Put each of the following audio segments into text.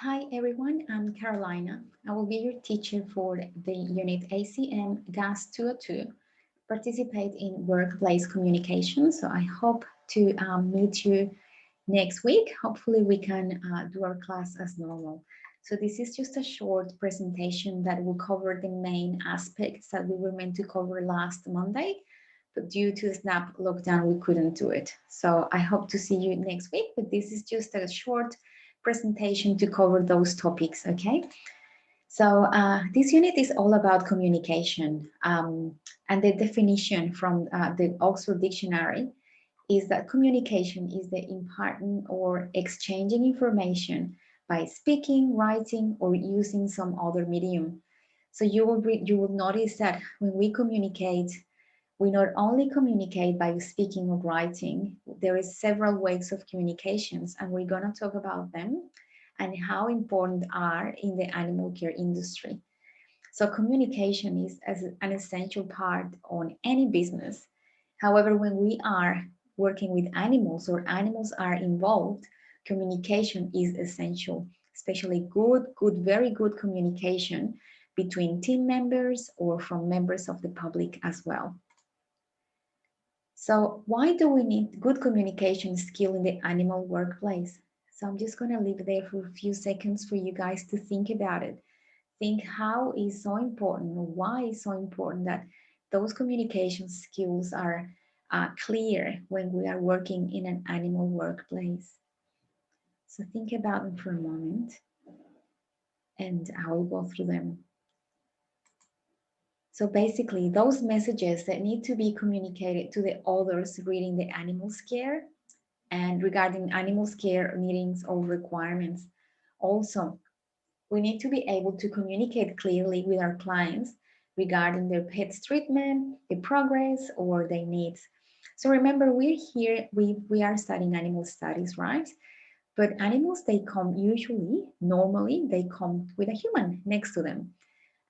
Hi everyone, I'm Carolina. I will be your teacher for the unit ACMGAS202, participate in workplace communication. So I hope to meet you next week. Hopefully we can do our class as normal. So this is just a short presentation that will cover the main aspects that we were meant to cover last Monday, but due to the snap lockdown, we couldn't do it. So I hope to see you next week, but this is just a short presentation to cover those topics, okay? So this unit is all about communication, and the definition from the Oxford Dictionary is that communication is the imparting or exchanging information by speaking, writing, or using some other medium. So you will notice that when we communicate, we not only communicate by speaking or writing, there is several ways of communications, and we're going to talk about them and how important are in the animal care industry. So communication is as an essential part on any business. However, when we are working with animals or animals are involved, communication is essential, especially very good communication between team members or from members of the public as well. So why do we need good communication skill in the animal workplace? So I'm just going to leave there for a few seconds for you guys to think about it. Think how is so important, or why is so important that those communication skills are clear when we are working in an animal workplace. So think about them for a moment and I will go through them. So basically, those messages that need to be communicated to the others reading the animal care and regarding animal care needings or requirements. Also, we need to be able to communicate clearly with our clients regarding their pet's treatment, the progress, or their needs. So remember, we're here, we are studying animal studies, right? But animals, they come normally, they come with a human next to them.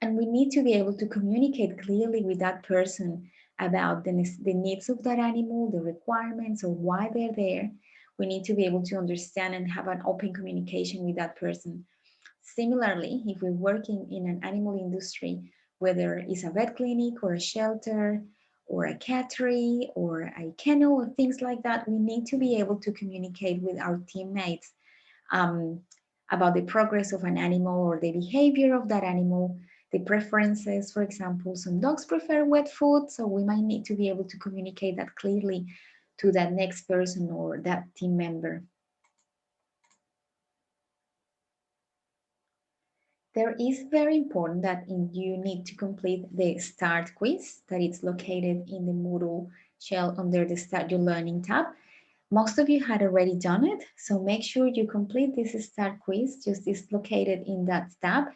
And we need to be able to communicate clearly with that person about the needs of that animal, the requirements, or why they're there. We need to be able to understand and have an open communication with that person. Similarly, if we're working in an animal industry, whether it's a vet clinic or a shelter or a cattery or a kennel or things like that, we need to be able to communicate with our teammates um, about the progress of an animal or the behavior of that animal, the preferences. For example, some dogs prefer wet food, so we might need to be able to communicate that clearly to that next person or that team member. There is very important that you need to complete the START quiz that is located in the Moodle shell under the Start Your Learning tab. Most of you had already done it, so make sure you complete this START quiz. Just is located in that tab.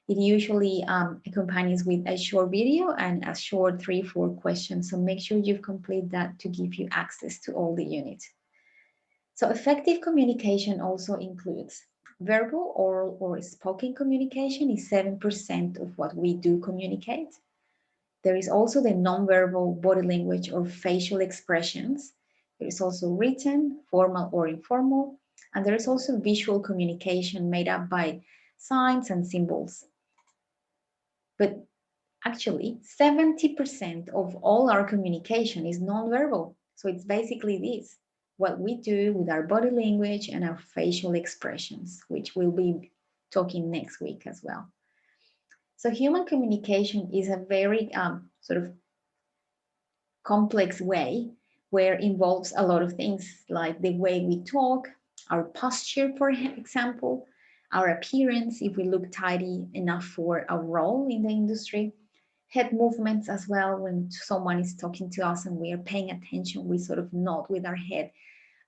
It usually accompanies with a short video and a short 3-4 questions. So make sure you've completed that to give you access to all the units. So effective communication also includes verbal, oral, or spoken communication is 7% of what we do communicate. There is also the nonverbal body language or facial expressions. There is also written, formal or informal, and there is also visual communication made up by signs and symbols. But actually, 70% of all our communication is nonverbal. So it's basically this, what we do with our body language and our facial expressions, which we'll be talking next week as well. So human communication is a very sort of complex way where it involves a lot of things like the way we talk, our posture, for example, our appearance, if we look tidy enough for our role in the industry, head movements as well. When someone is talking to us and we are paying attention, we sort of nod with our head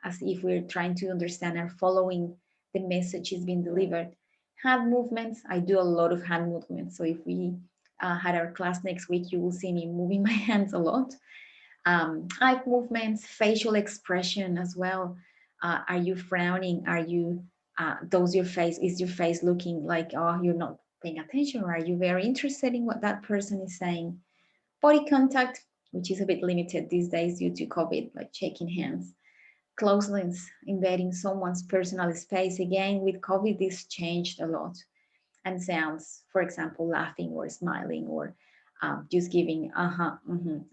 as if we're trying to understand and following the message is being delivered. Hand movements, I do a lot of hand movements. So if we had our class next week, you will see me moving my hands a lot. Eye movements, facial expression as well. Are you frowning? Are you, is your face looking like, oh, you're not paying attention? Or are you very interested in what that person is saying? Body contact, which is a bit limited these days due to COVID, like shaking hands. Closeness, invading someone's personal space. Again, with COVID, this changed a lot. And sounds, for example, laughing or smiling or just giving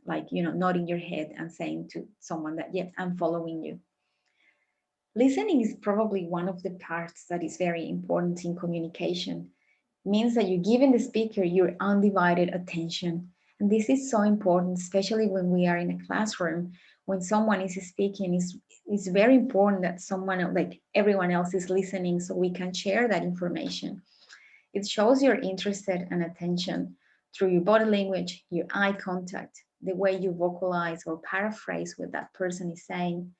like, nodding your head and saying to someone that, yes, I'm following you. Listening is probably one of the parts that is very important in communication. Means that you're giving the speaker your undivided attention. And this is so important, especially when we are in a classroom. When someone is speaking, it's very important that someone, like everyone else, is listening so we can share that information. It shows you're interested and attention through your body language, your eye contact, the way you vocalize or paraphrase what that person is saying.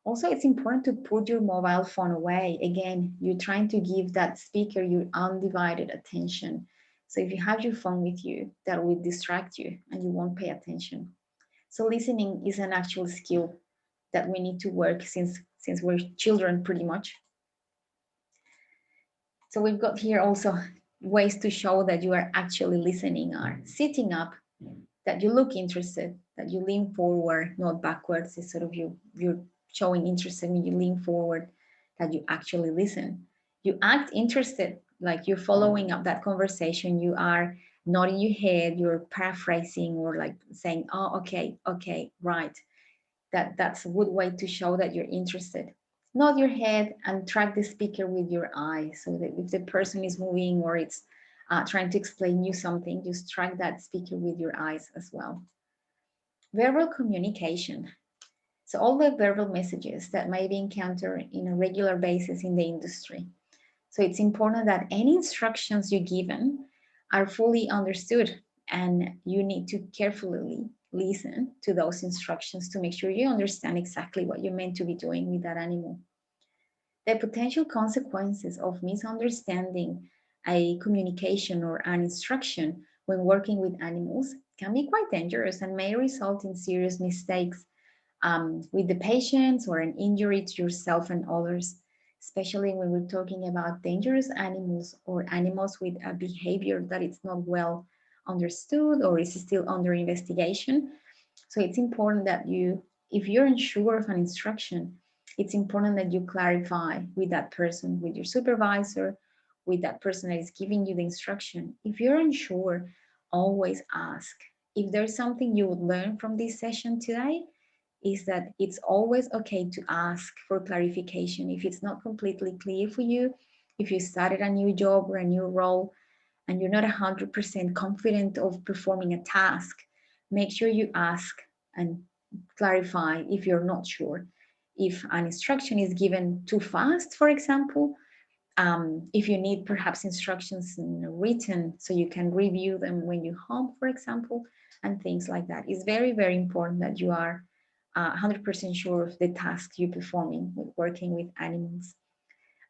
Also, it's important to put your mobile phone away. Again, you're trying to give that speaker your undivided attention. So if you have your phone with you, that will distract you and you won't pay attention. So listening is an actual skill that we need to work since we're children pretty much. So we've got here also ways to show that you are actually listening are sitting up, that you look interested, that you lean forward, not backwards. It's sort of you're showing interest when you lean forward, that you actually listen. You act interested, like you're following up that conversation. You are nodding your head, you're paraphrasing or like saying, oh, okay, right. That's a good way to show that you're interested. Nod your head and track the speaker with your eye, so that if the person is moving or it's trying to explain you something, just track that speaker with your eyes as well. Verbal communication. So all the verbal messages that may be encountered in a regular basis in the industry. So it's important that any instructions you're given are fully understood, and you need to carefully listen to those instructions to make sure you understand exactly what you're meant to be doing with that animal. The potential consequences of misunderstanding a communication or an instruction when working with animals can be quite dangerous and may result in serious mistakes with the patients or an injury to yourself and others, especially when we're talking about dangerous animals or animals with a behavior that is not well understood or is still under investigation. So it's important that if you're unsure of an instruction, it's important that you clarify with that person, with your supervisor, with that person that is giving you the instruction. If you're unsure, always ask. If there's something you would learn from this session today, is that it's always okay to ask for clarification. If it's not completely clear for you, if you started a new job or a new role and you're not 100% confident of performing a task, make sure you ask and clarify if you're not sure. If an instruction is given too fast, for example, if you need perhaps instructions in written so you can review them when you're home, for example, and things like that. It's very, very important that you are 100% sure of the task you're performing with working with animals.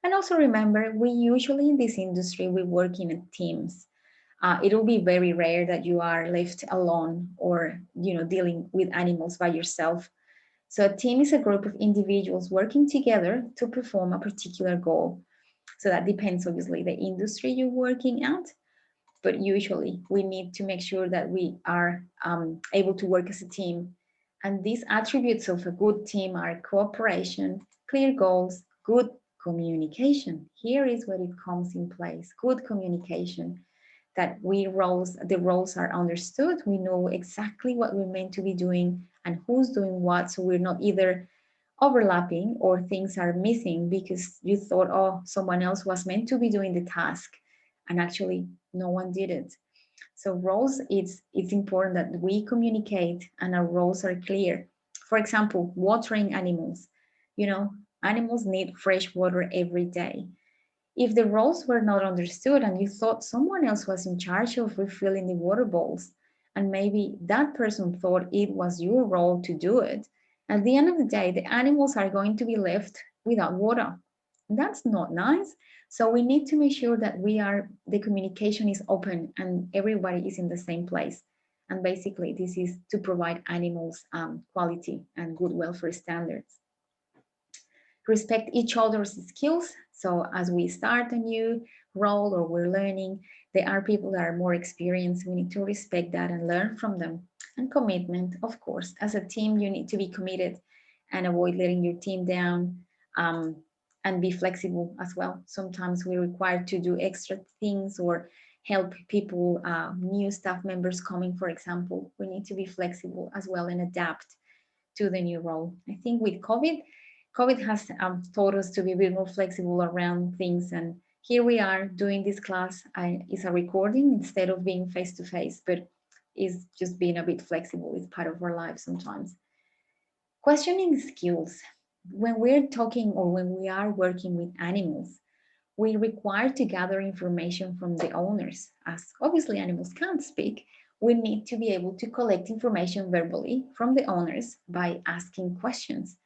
And also remember, we usually in this industry, we work in teams. It will be very rare that you are left alone or dealing with animals by yourself. So a team is a group of individuals working together to perform a particular goal. So that depends, obviously, the industry you're working at. But usually we need to make sure that we are able to work as a team. And these attributes of a good team are cooperation, clear goals, good communication. Here is where it comes in place. Good communication, that the roles are understood. We know exactly what we're meant to be doing and who's doing what. So we're not either overlapping or things are missing because you thought, oh, someone else was meant to be doing the task and actually no one did it. So roles, it's important that we communicate and our roles are clear. For example, watering animals. Animals need fresh water every day. If the roles were not understood and you thought someone else was in charge of refilling the water bowls, and maybe that person thought it was your role to do it, at the end of the day, the animals are going to be left without water. That's not nice. So we need to make sure that the communication is open and everybody is in the same place. And basically, this is to provide animals quality and good welfare standards. Respect each other's skills. So as we start a new role or we're learning, there are people that are more experienced. We need to respect that and learn from them. And commitment, of course. As a team, you need to be committed and avoid letting your team down, and be flexible as well. Sometimes we're required to do extra things or help people, new staff members coming, for example. We need to be flexible as well and adapt to the new role. I think with COVID has taught us to be a bit more flexible around things. And here we are doing this class. It's a recording instead of being face to face, but it's just being a bit flexible. It's part of our lives sometimes. Questioning skills. When we're talking or when we are working with animals, we require to gather information from the owners. As obviously animals can't speak, we need to be able to collect information verbally from the owners by asking questions.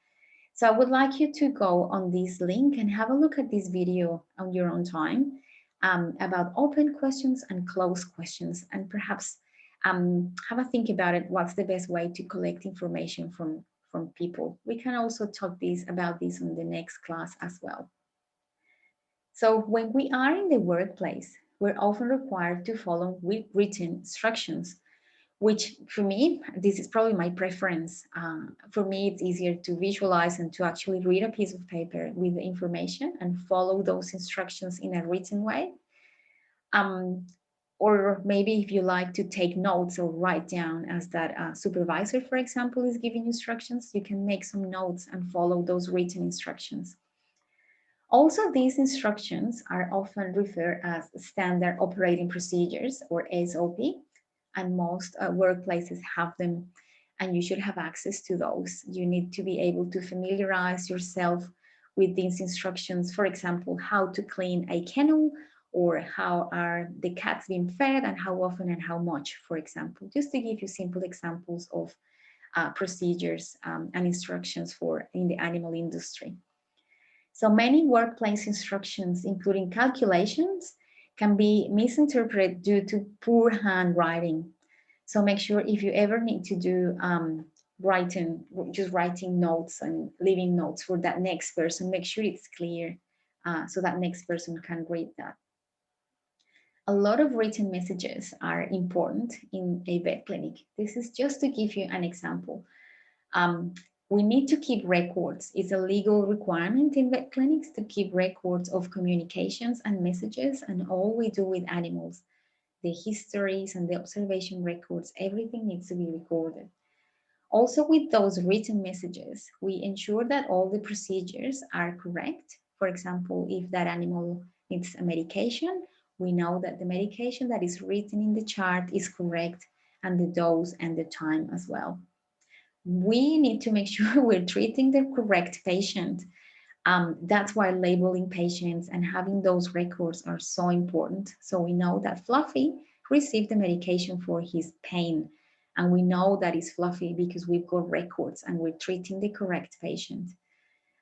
So I would like you to go on this link and have a look at this video on your own time, about open questions and closed questions, and perhaps have a think about it. What's the best way to collect information from people? We can also talk about this on the next class as well. So when we are in the workplace, we're often required to follow written instructions, which for me, this is probably my preference. For me, it's easier to visualize and to actually read a piece of paper with the information and follow those instructions in a written way. Or maybe if you like to take notes or write down, as that supervisor, for example, is giving instructions, you can make some notes and follow those written instructions. Also, these instructions are often referred as standard operating procedures, or SOP, and most workplaces have them, and you should have access to those. You need to be able to familiarize yourself with these instructions. For example, how to clean a kennel, or how are the cats being fed and how often and how much, for example, just to give you simple examples of procedures and instructions for in the animal industry. So many workplace instructions, including calculations, can be misinterpreted due to poor handwriting. So make sure if you ever need to do writing notes and leaving notes for that next person, make sure it's clear, so that next person can read that. A lot of written messages are important in a vet clinic. This is just to give you an example. We need to keep records. It's a legal requirement in vet clinics to keep records of communications and messages, and all we do with animals, the histories and the observation records, everything needs to be recorded. Also, with those written messages, we ensure that all the procedures are correct. For example, if that animal needs a medication, we know that the medication that is written in the chart is correct, and the dose and the time as well. We need to make sure we're treating the correct patient. That's why labeling patients and having those records are so important. So we know that Fluffy received the medication for his pain, and we know that it's Fluffy because we've got records and we're treating the correct patient.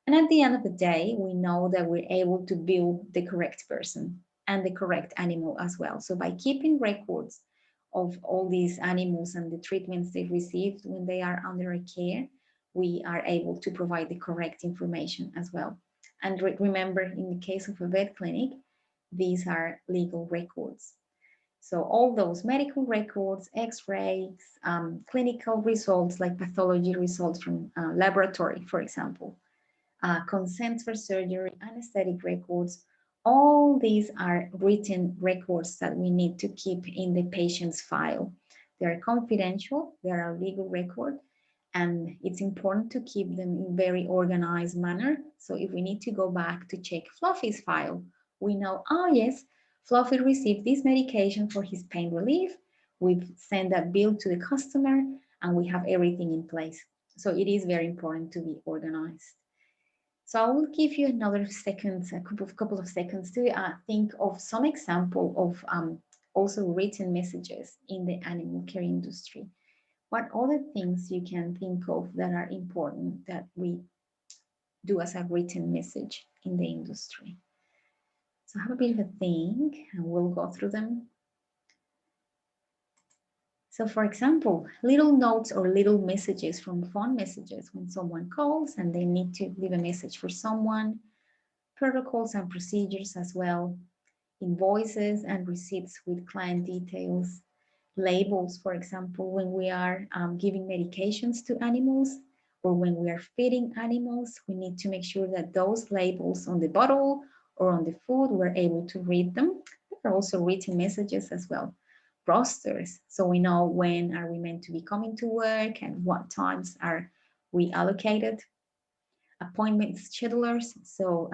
And at the end of the day, we know that we're able to bill the correct person and the correct animal as well. So by keeping records of all these animals and the treatments they've received when they are under a care, we are able to provide the correct information as well. And remember, in the case of a vet clinic, these are legal records. So all those medical records, x-rays, clinical results like pathology results from laboratory, for example, consents for surgery, anesthetic records, all these are written records that we need to keep in the patient's file. They are confidential, they are a legal record, and it's important to keep them in very organized manner. So if we need to go back to check Fluffy's file, we know, oh yes, Fluffy received this medication for his pain relief. We've sent that bill to the customer and we have everything in place. So it is very important to be organized. So I will give you another seconds, a couple of seconds to think of some example of also written messages in the animal care industry. What other things you can think of that are important that we do as a written message in the industry? So have a bit of a think and we'll go through them. So for example, little notes or little messages from phone messages when someone calls and they need to leave a message for someone, protocols and procedures as well, invoices and receipts with client details, labels, for example, when we are giving medications to animals, or when we are feeding animals, we need to make sure that those labels on the bottle or on the food, we're able to read them. There are also written messages as well, rosters, so we know when are we meant to be coming to work and what times are we allocated, appointment schedulers. So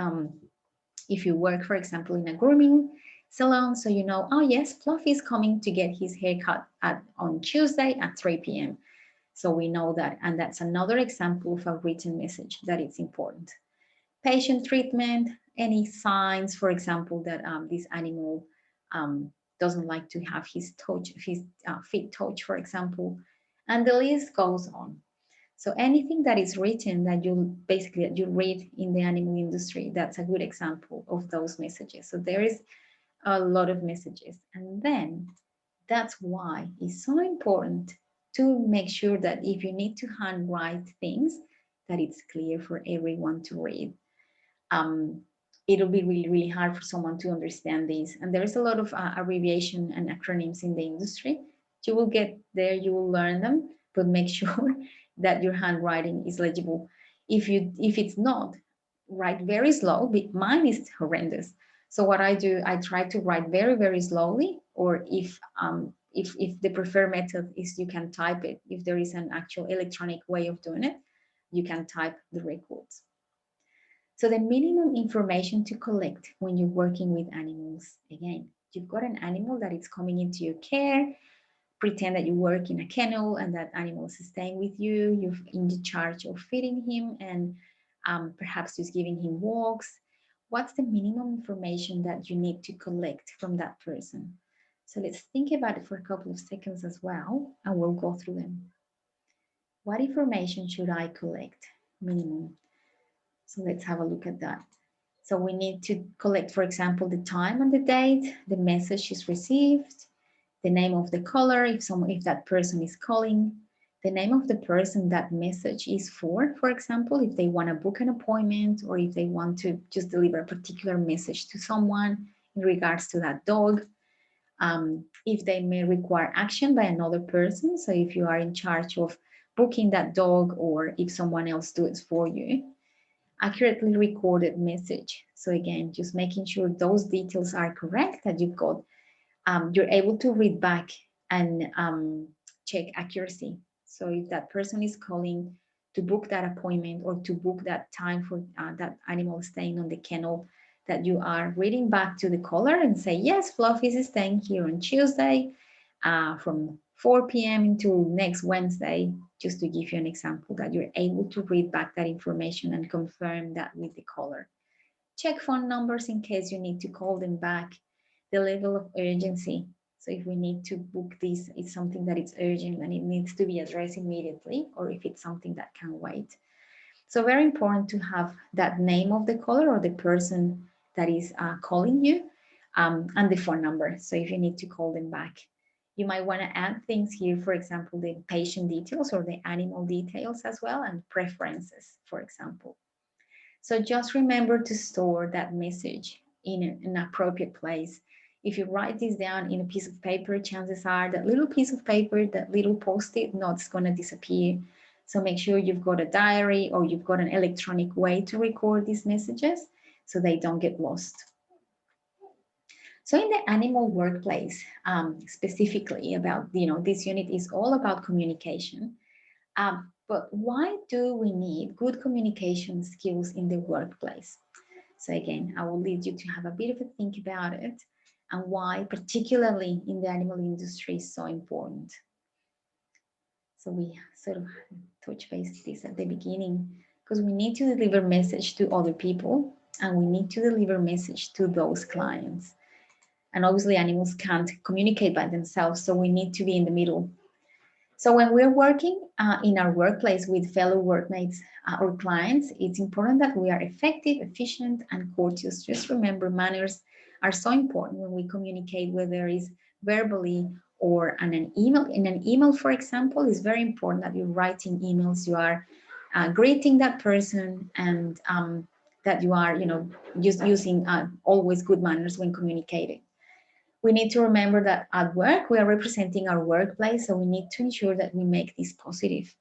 if you work, for example, in a grooming salon, so you know, oh yes, Fluffy is coming to get his haircut on Tuesday at 3 p.m. So we know that, and that's another example of a written message that is important. Patient treatment, any signs, for example, that this animal um, doesn't like to have his feet touch, for example, and the list goes on. So anything that is written that you read in the animal industry, that's a good example of those messages. So there is a lot of messages, and then that's why it's so important to make sure that if you need to handwrite things, that it's clear for everyone to read. um, it'll be really, really hard for someone to understand these. And there's a lot of abbreviation and acronyms in the industry. You will get there, you will learn them, but make sure that your handwriting is legible. If it's not, write very slow. Mine is horrendous. So what I do, I try to write very, very slowly, or if the preferred method is you can type it, if there is an actual electronic way of doing it, you can type the records. So the minimum information to collect when you're working with animals, again, you've got an animal that is coming into your care, pretend that you work in a kennel and that animal is staying with you, you're in the charge of feeding him and perhaps just giving him walks. What's the minimum information that you need to collect from that person? So let's think about it for a couple of seconds as well, and we'll go through them. What information should I collect? Minimum. So let's have a look at that. So we need to collect, for example, the time and the date, the message is received, the name of the caller, if that person is calling, the name of the person that message is for example, if they want to book an appointment or if they want to just deliver a particular message to someone in regards to that dog, if they may require action by another person. So if you are in charge of booking that dog or if someone else does it for you, accurately recorded message. So again, just making sure those details are correct, that you've got, you're able to read back and check accuracy. So if that person is calling to book that appointment or to book that time for that animal staying on the kennel, that you are reading back to the caller and say, yes, Fluffy is staying here on Tuesday from 4 p.m. until next Wednesday, just to give you an example, that you're able to read back that information and confirm that with the caller. Check phone numbers in case you need to call them back. The level of urgency. So if we need to book this, it's something that is urgent and it needs to be addressed immediately, or if it's something that can wait. So very important to have that name of the caller or the person that is calling you, and the phone number. So if you need to call them back, you might want to add things here, for example, the patient details or the animal details as well, and preferences, for example. So just remember to store that message in an appropriate place. If you write this down in a piece of paper, chances are that little piece of paper, that little post-it note is going to disappear. So make sure you've got a diary or you've got an electronic way to record these messages so they don't get lost. So in the animal workplace, specifically about, this unit is all about communication. But why do we need good communication skills in the workplace? So again, I will lead you to have a bit of a think about it and why, particularly in the animal industry, is so important. So we sort of touch base this at the beginning, because we need to deliver message to other people and we need to deliver message to those clients. And obviously animals can't communicate by themselves, so we need to be in the middle. So when we're working in our workplace with fellow workmates or clients, it's important that we are effective, efficient, and courteous. Just remember, manners are so important when we communicate, whether it's verbally or in an email. In an email, for example, it's very important that you're writing emails, you are greeting that person, and that you are, just using always good manners when communicating. We need to remember that at work, we are representing our workplace, so we need to ensure that we make this positive.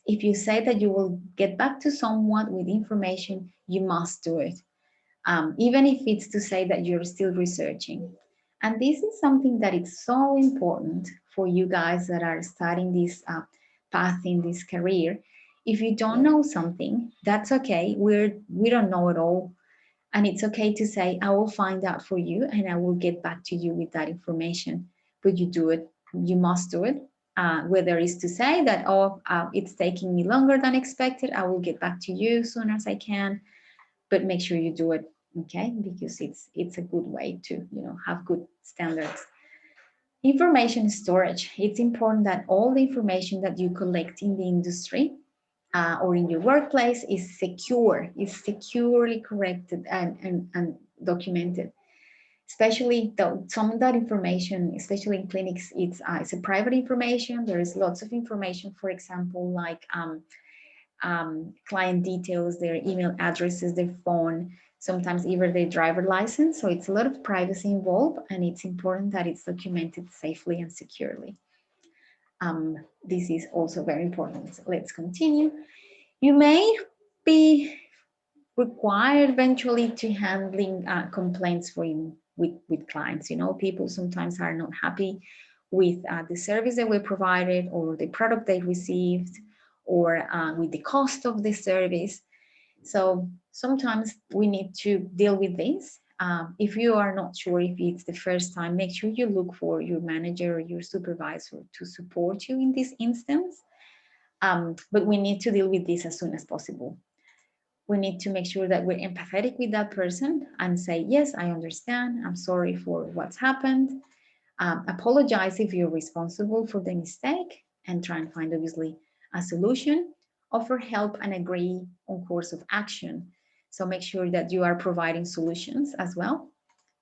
If you say that you will get back to someone with information, you must do it, even if it's to say that you're still researching. And this is something that is so important for you guys that are starting this path in this career. If you don't know something, that's okay. We don't know it all. And it's okay to say, I will find out for you and I will get back to you with that information. But you do it, you must do it. Whether it's to say that, oh, it's taking me longer than expected, I will get back to you as soon as I can. But make sure you do it, okay? Because it's a good way to, have good standards. Information storage. It's important that all the information that you collect in the industry or in your workplace is secure, is securely corrected and documented. Especially though some of that information, especially in clinics, it's a private information. There is lots of information, for example, like client details, their email addresses, their phone, sometimes even their driver license. So it's a lot of privacy involved, and it's important that it's documented safely and securely. This is also very important. So let's continue. You may be required eventually to handling complaints with clients. People sometimes are not happy with the service that we provided or the product they received or with the cost of the service. So sometimes we need to deal with this. If you are not sure if it's the first time, make sure you look for your manager or your supervisor to support you in this instance. But we need to deal with this as soon as possible. We need to make sure that we're empathetic with that person and say, yes, I understand. I'm sorry for what's happened. Apologize if you're responsible for the mistake and try and find, obviously, a solution. Offer help and agree on course of action. So make sure that you are providing solutions as well.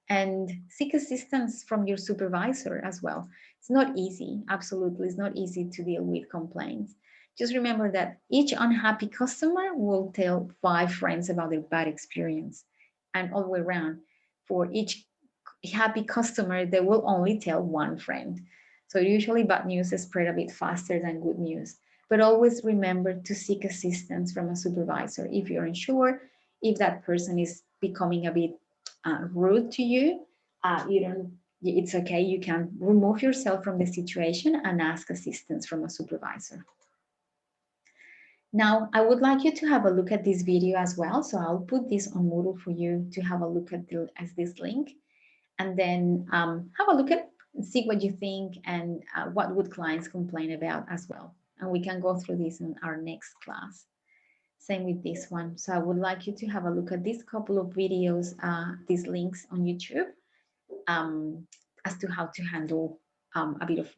And seek assistance from your supervisor as well. It's not easy, absolutely, it's not easy to deal with complaints. Just remember that each unhappy customer will tell 5 friends about their bad experience, and all the way around. For each happy customer, they will only tell 1 friend. So usually bad news is spread a bit faster than good news. But always remember to seek assistance from a supervisor if you're unsure, if that person is becoming a bit rude to you. You don't. It's okay. You can remove yourself from the situation and ask assistance from a supervisor. Now, I would like you to have a look at this video as well. So I'll put this on Moodle for you to have a look at this link, and then have a look at, see what you think, and what would clients complain about as well. And we can go through this in our next class. Same with this one. So I would like you to have a look at these couple of videos, these links on YouTube, as to how to handle a bit of,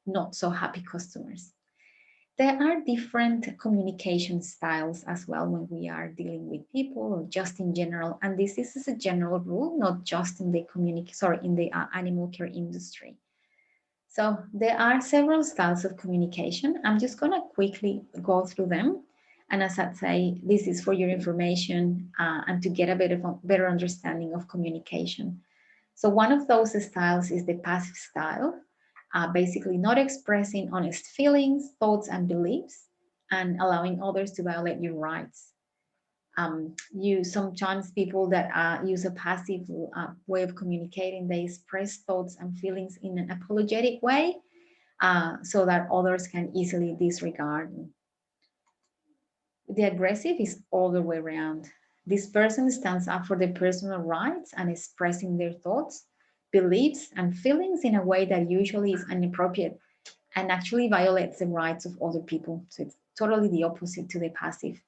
not so happy customers. There are different communication styles as well when we are dealing with people or just in general. And this is a general rule, not just in the animal care industry. So there are several styles of communication. I'm just going to quickly go through them. And as I say, this is for your information and to get a bit of a better understanding of communication. So one of those styles is the passive style, basically not expressing honest feelings, thoughts, and beliefs, and allowing others to violate your rights. You sometimes people that use a passive way of communicating, they express thoughts and feelings in an apologetic way, so that others can easily disregard. The aggressive is all the way around. This person stands up for their personal rights and expressing their thoughts, beliefs, and feelings in a way that usually is inappropriate and actually violates the rights of other people. So it's totally the opposite to the passive.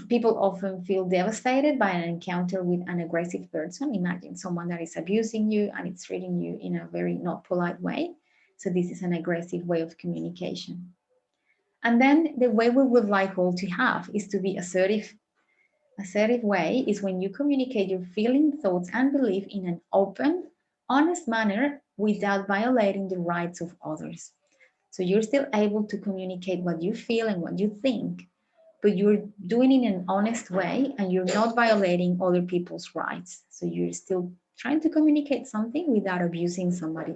People often feel devastated by an encounter with an aggressive person. Imagine someone that is abusing you and it's treating you in a very not polite way. So this is an aggressive way of communication. And then the way we would like all to have is to be assertive. Assertive way is when you communicate your feelings, thoughts, and belief in an open, honest manner without violating the rights of others. So you're still able to communicate what you feel and what you think, but you're doing it in an honest way and you're not violating other people's rights. So you're still trying to communicate something without abusing somebody.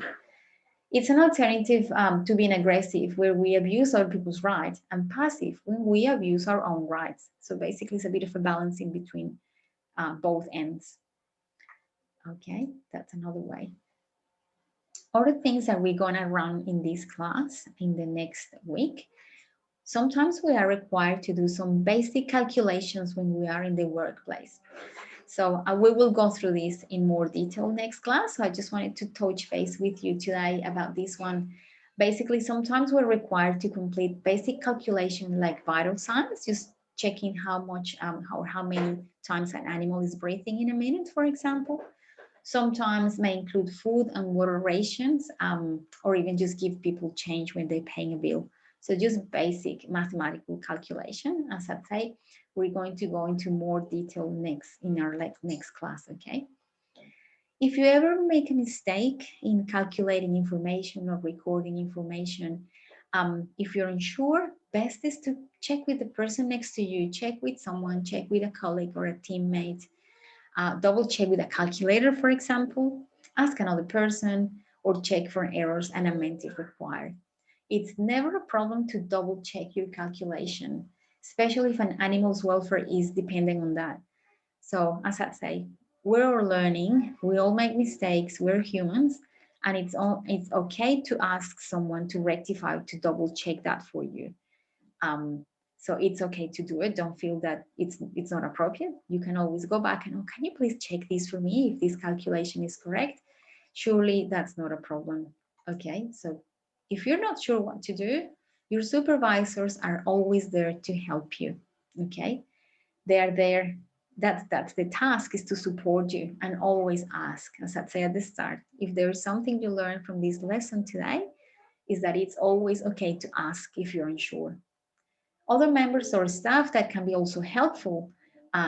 It's an alternative to being aggressive, where we abuse other people's rights, and passive, when we abuse our own rights. So basically, it's a bit of a balance in between both ends. Okay, that's another way. Other things that we're gonna run in this class in the next week. Sometimes we are required to do some basic calculations when we are in the workplace. So we will go through this in more detail next class. So I just wanted to touch base with you today about this one. Basically, sometimes we're required to complete basic calculation like vital signs, just checking how much or how many times an animal is breathing in a minute, for example. Sometimes may include food and water rations, or even just give people change when they're paying a bill. So just basic mathematical calculation. As I say, we're going to go into more detail next in our next class, okay? If you ever make a mistake in calculating information or recording information, if you're unsure, best is to check with the person next to you, check with someone, check with a colleague or a teammate, double check with a calculator, for example, ask another person, or check for errors and amend if required. It's never a problem to double check your calculation, especially if an animal's welfare is dependent on that. So as I say, we're all learning, we all make mistakes, we're humans, and it's okay to ask someone to rectify, to double check that for you. Um, so it's okay to do it. Don't feel that it's not appropriate. You can always go back and, oh, can you please check this for me if this calculation is correct? Surely that's not a problem. Okay, so if you're not sure what to do, your supervisors are always there to help you. Okay, they are there. That's the task, is to support you, and always ask. As I said at the start, if there is something you learn from this lesson today, is that it's always okay to ask if you're unsure. Other members or staff that can be also helpful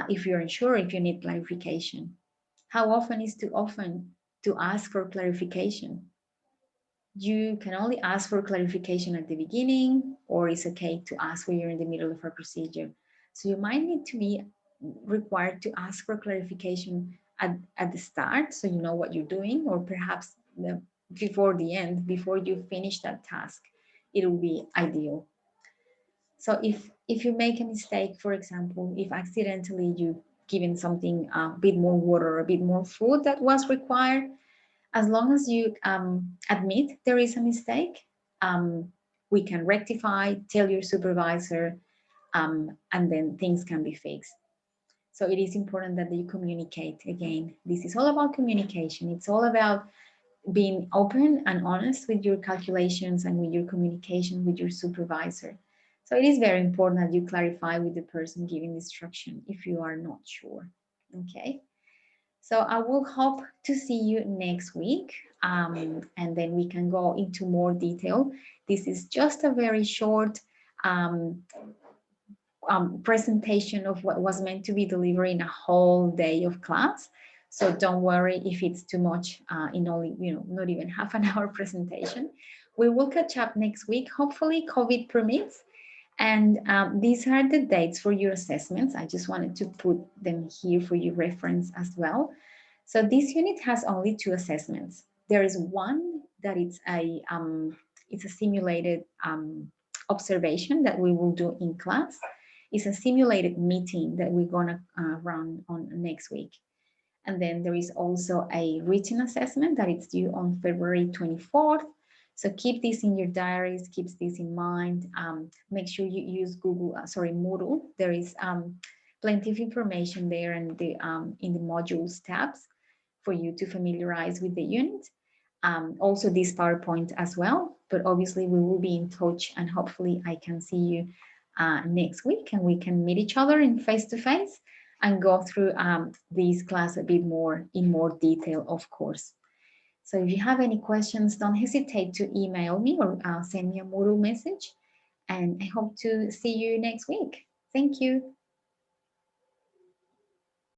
if you're unsure, if you need clarification. How often is too often to ask for clarification? You can only ask for clarification at the beginning, or it's okay to ask when you're in the middle of a procedure. So you might need to be required to ask for clarification at the start, so you know what you're doing, or perhaps before the end, before you finish that task. It will be ideal. So if you make a mistake, for example, if accidentally you given something a bit more water or a bit more food that was required, as long as you admit there is a mistake, we can rectify, tell your supervisor, and then things can be fixed. So it is important that you communicate. Again, this is all about communication. It's all about being open and honest with your calculations and with your communication with your supervisor. So it is very important that you clarify with the person giving instruction if you are not sure. Okay. So I will hope to see you next week, and then we can go into more detail. This is just a very short presentation of what was meant to be delivered in a whole day of class. So don't worry if it's too much in only, not even half an hour presentation. We will catch up next week, hopefully COVID permits. And these are the dates for your assessments. I just wanted to put them here for your reference as well. So this unit has only 2 assessments. There is one that it's a simulated observation that we will do in class. It's a simulated meeting that we're gonna run on next week. And then there is also a written assessment that is due on February 24th. So keep this in your diaries, keep this in mind. Make sure you use Moodle. There is plenty of information there and in the modules tabs for you to familiarize with the unit. Also this PowerPoint as well, but obviously we will be in touch, and hopefully I can see you next week and we can meet each other in face-to-face and go through this class a bit more in more detail, of course. So if you have any questions, don't hesitate to email me or send me a Moodle message, and I hope to see you next week. Thank you.